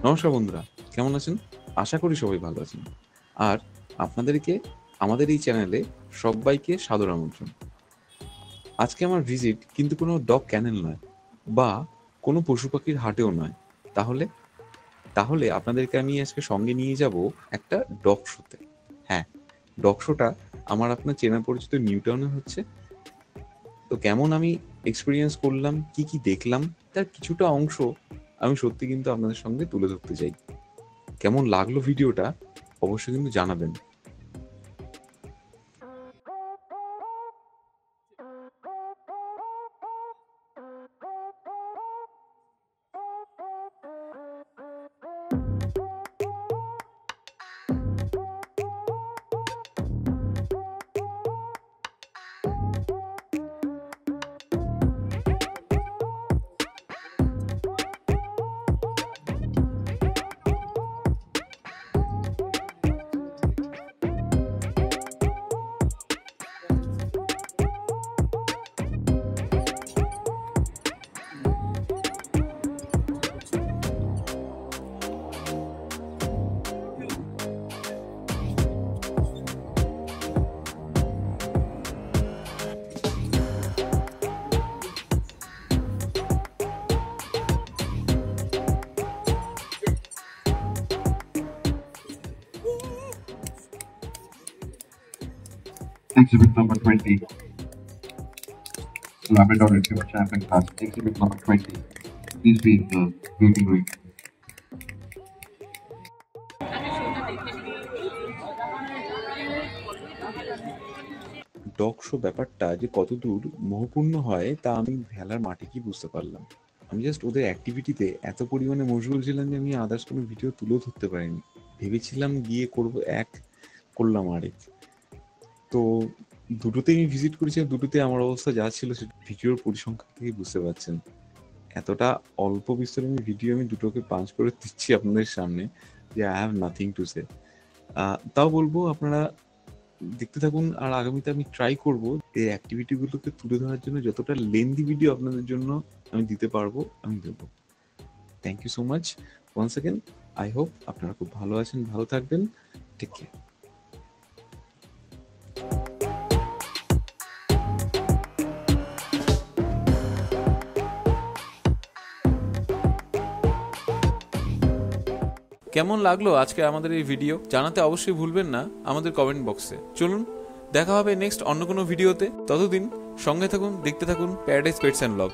নমস্কার বন্ধুরা, কেমন আছেন? আশা করি সবাই ভালো আছেন। আর আপনাদেরকে আমাদের এই চ্যানেলে সব্বাইকে সাদর আমন্ত্রণ। আজকে আমার ভিজিট কিন্তু কোনো ডগ ক্যানেল নয় বা কোনো পশু পাখির হাটেও নয়। তাহলে তাহলে আপনাদেরকে আমি আজকে সঙ্গে নিয়ে যাব একটা ডগ শোতে। হ্যাঁ, ডগ শোটা আমার আপনার চেনা পরিচিত নিউ টাউনে হচ্ছে। তো কেমন আমি এক্সপেরিয়েন্স করলাম, কি কি দেখলাম, তার কিছুটা অংশ আমি সত্যি কিন্তু আপনাদের সঙ্গে তুলে ধরতে চাই। কেমন লাগলো ভিডিওটা অবশ্যই কিন্তু জানাবেন। Exhibit number 20, Labrador Retriever Champion Class. Exhibit number 20. Please be in the waiting room. Dog show ব্যাপারটা যে কতদূর মোহপূর্ণ হয় তা আমি ভেলার মাঠে কি বুঝতে পারলাম। আমি জাস্ট ওদের অ্যাক্টিভিটিতে এত পরিমাণে মশগুল ছিলাম যে আমি আদার্স কোনো ভিডিও তুলেও ধরতে পারিনি। ভেবেছিলাম গিয়ে করব এক, করলাম আরেক। তো দুটোতেই আমি ভিজিট করেছি, দুটোতে আমার অবস্থা যা ছিল সেটা ভিডিওর পরিসংখ্যান থেকেই বুঝতে পারছেন। এতটা অল্প বিস্তরণের ভিডিও আমি দুটোকে পাঞ্চ করে দিচ্ছি আপনাদের সামনে যে I have nothing to say. তাও বলবো আপনারা দেখতে থাকুন, আর আগামীতে আমি ট্রাই করব এই অ্যাক্টিভিটিগুলোকে তুলে ধরার জন্য যতটা লেন্দি ভিডিও আপনাদের জন্য আমি দিতে পারবো আমি দেবো। Thank you so much once again. I hope আপনারা খুব ভালো আছেন, ভালো থাকবেন। Take care. কেমন লাগলো আজকে আমাদের এই ভিডিও জানাতে অবশ্যই ভুলবেন না আমাদের কমেন্ট বক্সে। চলুন দেখা হবে নেক্সট অন্য কোনো ভিডিওতে। ততদিন সঙ্গে থাকুন, দেখতে থাকুন প্যারাডাইস পেটস অ্যান্ড ব্লগ।